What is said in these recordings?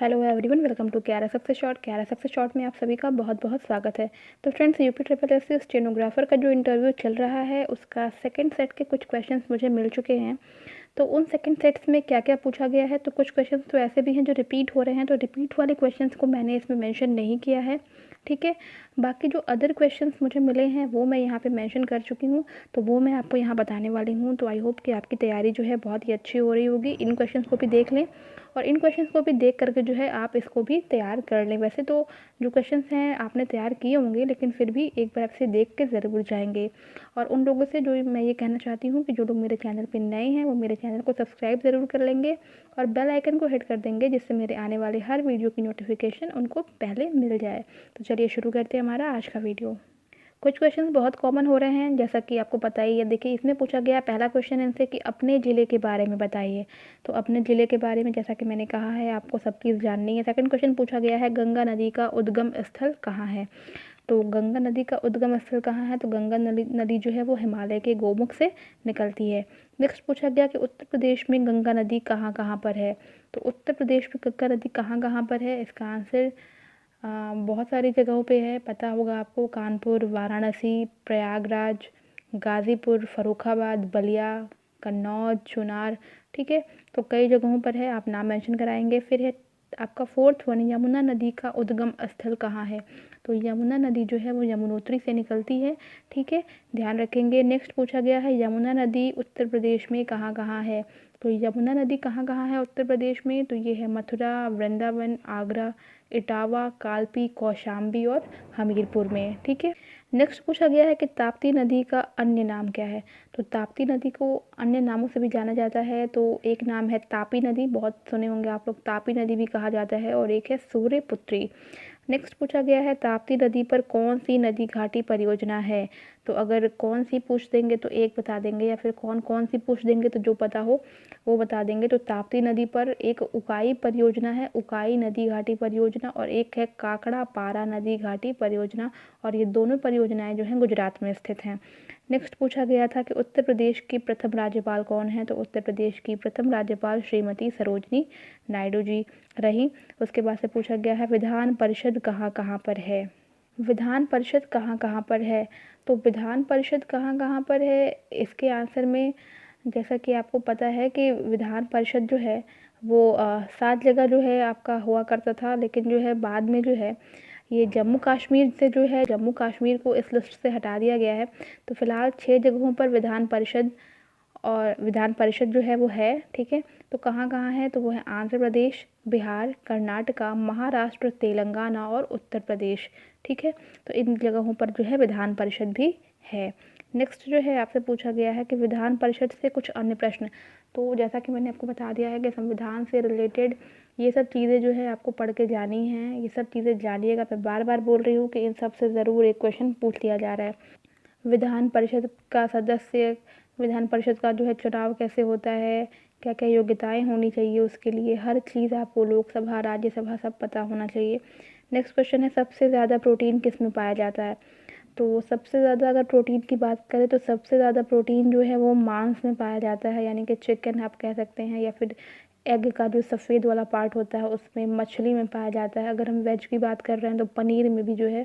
Hello everyone, welcome to क्यारा success short. क्यारा success short में आप सभी का बहुत बहुत स्वागत है। तो friends, UP triple S C stenographer का जो इंटरव्यू चल रहा है उसका सेकंड सेट के कुछ क्वेश्चंस मुझे मिल चुके हैं। तो उन सेकंड सेट्स में क्या क्या पूछा गया है, तो कुछ क्वेश्चंस तो ऐसे भी हैं जो रिपीट हो रहे हैं, तो रिपीट वाले क्वेश्चंस को मैंने इसमें मेंशन नहीं किया है। ठीक है, बाकी जो अदर क्वेश्चंस मुझे मिले हैं वो मैं यहाँ पे मेंशन कर चुकी हूँ, तो वो मैं आपको यहाँ बताने वाली हूँ। तो आई होप कि आपकी तैयारी जो है बहुत ही अच्छी हो रही होगी। इन क्वेश्चंस को भी देख लें और इन क्वेश्चंस को भी देख करके जो है आप इसको भी तैयार कर लें। वैसे तो जो क्वेश्चंस हैं आपने तैयार किए होंगे, लेकिन फिर भी एक बार आपसे देख के ज़रूर जाएंगे। और उन लोगों से जो मैं ये कहना चाहती हूँ कि जो लोग मेरे चैनल पे नए हैं वो मेरे चैनल को सब्सक्राइब ज़रूर कर लेंगे और बेल आइकन को हिट कर देंगे, जिससे मेरे आने वाले हर वीडियो की नोटिफिकेशन उनको पहले मिल जाए। तो चलिए शुरू करते हैं हमारा आज का वीडियो। कुछ क्वेश्चंस बहुत कॉमन हो रहे हैं, जैसा कि आपको पता ही है। देखिए, इसमें पूछा गया पहला क्वेश्चन इनसे कि अपने ज़िले के बारे में बताइए। तो अपने ज़िले के बारे में जैसा कि मैंने कहा है आपको सब चीज़ जाननी है। सेकंड क्वेश्चन पूछा गया है गंगा नदी का उद्गम स्थल कहाँ है। तो गंगा नदी का उद्गम स्थल कहाँ है, तो गंगा नदी जो है वो हिमालय के गोमुख से निकलती है। नेक्स्ट पूछा गया कि उत्तर प्रदेश में गंगा नदी कहाँ कहाँ पर है। तो उत्तर प्रदेश में गंगा नदी कहाँ कहाँ पर है, इसका आंसर बहुत सारी जगहों पे है, पता होगा आपको। कानपुर, वाराणसी, प्रयागराज, गाज़ीपुर, फ़र्रुखाबाद, बलिया, कन्नौज, चुनार। ठीक है, तो कई जगहों पर है, आप नाम मेंशन कराएंगे। फिर है आपका फोर्थ वन, यमुना नदी का उद्गम स्थल कहाँ है। तो यमुना नदी जो है वो यमुनोत्री से निकलती है। ठीक है, ध्यान रखेंगे। नेक्स्ट पूछा गया है यमुना नदी उत्तर प्रदेश में कहाँ कहाँ है। तो यमुना नदी कहाँ कहाँ है उत्तर प्रदेश में, तो ये है मथुरा, वृंदावन, आगरा, इटावा, कालपी, कौशाम्बी और हमीरपुर में। ठीक है, नेक्स्ट पूछा गया है कि ताप्ती नदी का अन्य नाम क्या है। तो ताप्ती नदी को अन्य नामों से भी जाना जाता है। तो एक नाम है तापी नदी, बहुत सुने होंगे आप लोग, तापी नदी भी कहा जाता है, और एक है सूर्यपुत्री। नेक्स्ट पूछा गया है ताप्ती नदी पर कौन सी नदी घाटी परियोजना है। तो अगर कौन सी पूछ देंगे तो एक बता देंगे, या फिर कौन कौन सी पूछ देंगे तो जो पता हो वो बता देंगे। तो ताप्ती नदी पर एक उकाई परियोजना है, उकाई नदी घाटी परियोजना, और एक है काकड़ा पारा नदी घाटी परियोजना, और ये दोनों परियोजनाएं जो हैं गुजरात में स्थित हैं। नेक्स्ट पूछा गया था कि उत्तर प्रदेश की प्रथम राज्यपाल कौन है। तो उत्तर प्रदेश की प्रथम राज्यपाल श्रीमती सरोजनी नायडू जी रही। उसके बाद से पूछा गया है विधान परिषद कहाँ कहाँ पर है। विधान परिषद कहाँ कहाँ पर है, तो विधान परिषद कहाँ कहाँ पर है, इसके आंसर में जैसा कि आपको पता है कि विधान परिषद जो है वो 7 जगह जो है आपका हुआ करता था, लेकिन जो है बाद में जो है ये जम्मू कश्मीर से जो है जम्मू कश्मीर को इस लिस्ट से हटा दिया गया है। तो फिलहाल 6 जगहों पर विधान परिषद जो है वो है। ठीक है, तो कहाँ कहाँ है, तो वो है आंध्र प्रदेश, बिहार, कर्नाटका, महाराष्ट्र, तेलंगाना और उत्तर प्रदेश। ठीक है, तो इन जगहों पर जो है विधान परिषद भी है। नेक्स्ट जो है आपसे पूछा गया है कि विधान परिषद से कुछ अन्य प्रश्न। तो जैसा कि मैंने आपको बता दिया है कि संविधान से रिलेटेड ये सब चीज़ें जो है आपको पढ़ के जानी हैं, ये सब चीज़ें जानिएगा। मैं बार बार बोल रही हूँ कि इन सब से ज़रूर एक क्वेश्चन पूछ लिया जा रहा है। विधान परिषद का सदस्य, विधान परिषद का जो है चुनाव कैसे होता है, क्या क्या योग्यताएं होनी चाहिए उसके लिए, हर चीज़ आपको लोकसभा राज्यसभा सब पता होना चाहिए। नेक्स्ट क्वेश्चन है सबसे ज़्यादा प्रोटीन किस में पाया जाता है। तो सबसे ज़्यादा अगर प्रोटीन की बात करें तो सबसे ज़्यादा प्रोटीन जो है वो मांस में पाया जाता है, यानी कि चिकन आप कह सकते हैं, या फिर एग का जो सफ़ेद वाला पार्ट होता है उसमें, मछली में पाया जाता है। अगर हम वेज की बात कर रहे हैं तो पनीर में भी जो है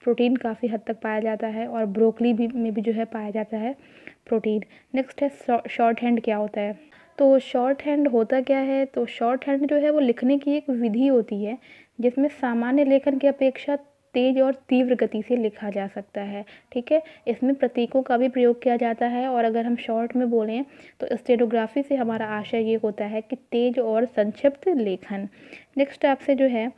प्रोटीन काफ़ी हद तक पाया जाता है, और ब्रोकली भी में भी जो है पाया जाता है प्रोटीन। नेक्स्ट है शॉर्ट हैंड क्या होता है। तो शॉर्ट हैंड होता क्या है, तो शॉर्ट हैंड जो है वो लिखने की एक विधि होती है जिसमें सामान्य लेखन की अपेक्षा तेज और तीव्र गति से लिखा जा सकता है। ठीक है, इसमें प्रतीकों का भी प्रयोग किया जाता है, और अगर हम शॉर्ट में बोलें तो स्टेनोग्राफी से हमारा आशय ये होता है कि तेज और संक्षिप्त लेखन। नेक्स्ट आपसे जो है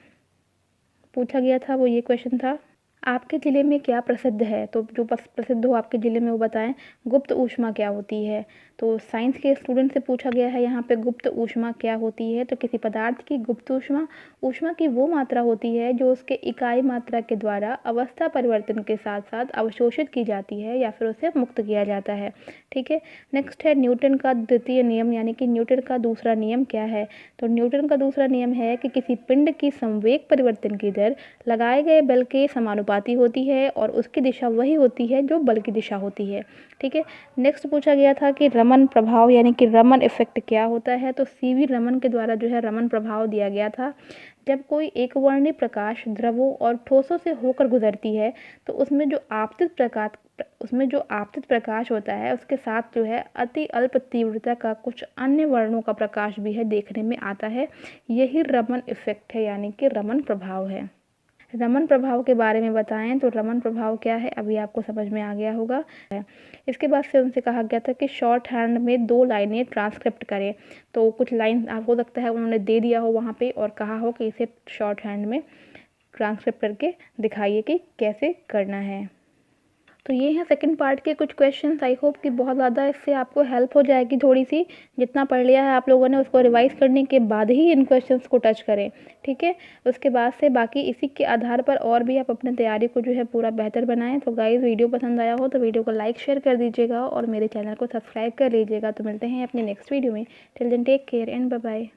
पूछा गया था वो ये क्वेश्चन था, आपके ज़िले में क्या प्रसिद्ध है। तो जो प्रसिद्ध हो आपके ज़िले में वो बताएं। गुप्त ऊष्मा क्या होती है। तो साइंस के स्टूडेंट से पूछा गया है यहाँ पे गुप्त ऊष्मा क्या होती है। तो किसी पदार्थ की गुप्त ऊष्मा, ऊष्मा की वो मात्रा होती है जो उसके इकाई मात्रा के द्वारा अवस्था परिवर्तन के साथ साथ अवशोषित की जाती है या फिर उसे मुक्त किया जाता है। ठीक है, नेक्स्ट है न्यूटन का द्वितीय नियम, यानी कि न्यूटन का दूसरा नियम क्या है। तो न्यूटन का दूसरा नियम है कि किसी पिंड की संवेग परिवर्तन की दर लगाए गए बल के समानुपाती अनुपाती होती है और उसकी दिशा वही होती है जो बल की दिशा होती है। ठीक है। नेक्स्ट पूछा गया था कि रमन प्रभाव यानी कि रमन इफेक्ट क्या होता है। तो सीवी रमन के द्वारा जो है रमन प्रभाव दिया गया था। जब कोई एकवर्णी प्रकाश द्रवों और ठोसों से होकर गुजरती है तो उसमें जो आपतित प्रकाश होता है उसके साथ जो है अति अल्प तीव्रता का कुछ अन्य वर्णों का प्रकाश भी है देखने में आता है। यही रमन इफेक्ट है यानी कि रमन प्रभाव है। रमन प्रभाव के बारे में बताएं तो रमन प्रभाव क्या है अभी आपको समझ में आ गया होगा। इसके बाद से उनसे कहा गया था कि शॉर्ट हैंड में 2 लाइनें ट्रांसक्रिप्ट करें। तो कुछ लाइन आपको हो सकता है उन्होंने दे दिया हो वहाँ पे और कहा हो कि इसे शॉर्ट हैंड में ट्रांसक्रिप्ट करके दिखाइए कि कैसे करना है। तो ये हैं सेकंड पार्ट के कुछ क्वेश्चंस। आई होप कि बहुत ज़्यादा इससे आपको हेल्प हो जाएगी थोड़ी सी। जितना पढ़ लिया है आप लोगों ने उसको रिवाइज करने के बाद ही इन क्वेश्चंस को टच करें। ठीक है। उसके बाद से बाकी इसी के आधार पर और भी आप अपनी तैयारी को जो है पूरा बेहतर बनाएं। तो गाइज़ वीडियो पसंद आया हो तो वीडियो को लाइक शेयर कर दीजिएगा और मेरे चैनल को सब्सक्राइब कर लीजिएगा। तो मिलते हैं अपने नेक्स्ट वीडियो में। Till then take care and bye bye.